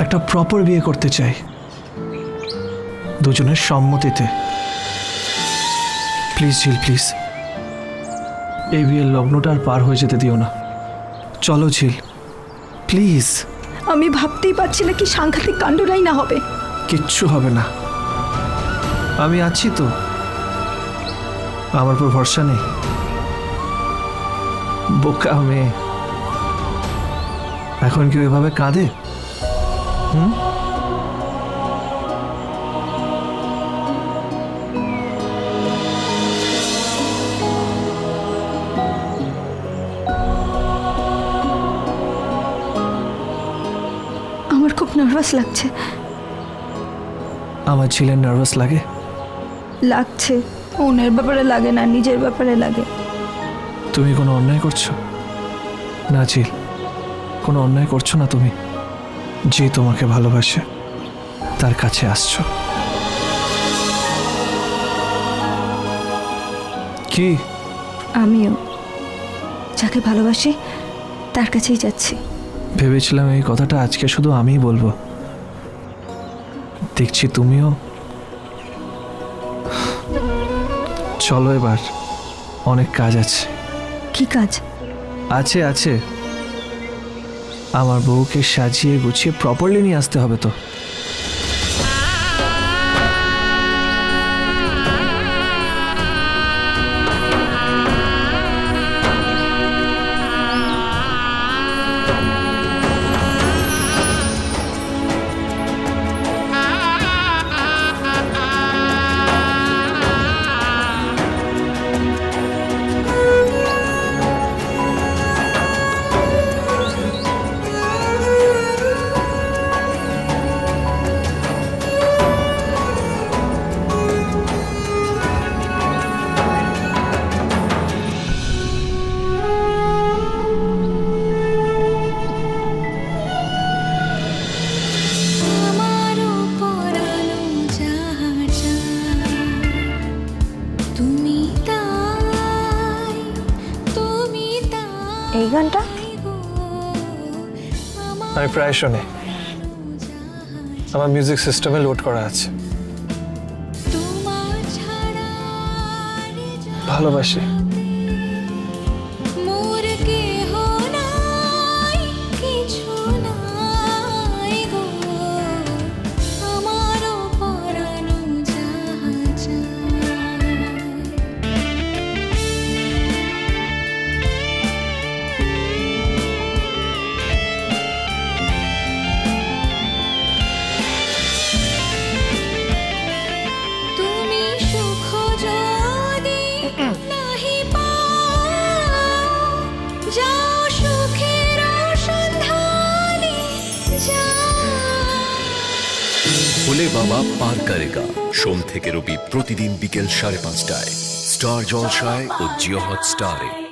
একটা প্রপার বিয়ে করতে চাই, দুজনের সম্মতিতে। প্লিজ ঝিল, প্লিজ এই বিয়ের লগ্নটা আর পার হয়ে যেতে দিও না। চলো ঝিল, প্লিজ। আমি ভাবতেই পারছি না কি সাংঘাতিক কাণ্ডটাই না হবে। কিচ্ছু হবে না, আমি আছি তো। আমার উপর ভরসা নেই? বোকা মেয়ে, এখন কি এভাবে কাঁদে? আমার খুব নার্ভাস লাগছে। আমার ঝিলের নার্ভাস লাগে? লাগছে, ওনের ব্যাপারে লাগে না, নিজের ব্যাপারে লাগে। তুমি কোনো অন্যায় করছো না ঝিল, কোনো অন্যায় করছো না তুমি। যে তোমাকে ভালোবাসে তার কাছে আসছো। কি? আমিও যাকে ভালোবাসি তার কাছেই যাচ্ছি। ভেবেছিলাম এই কথাটা আজকে শুধু আমিই বলবো, দেখছি তুমিও। চলো এবার, অনেক কাজ আছে। কি কাজ? আছে আছে, আমার বউকে সাজিয়ে গুছিয়ে প্রপারলি নিয়ে আসতে হবে তো। এই গানটা আমি প্রায় শুনি, আমার মিউজিক সিস্টেমে লোড করা আছে। ভালোবাসি। ভোলে বাবা পার করেগা, সোম থেকে রবি প্রতিদিন বিকেল 5:30টায় স্টার জলসায় ও জিও হটস্টারে।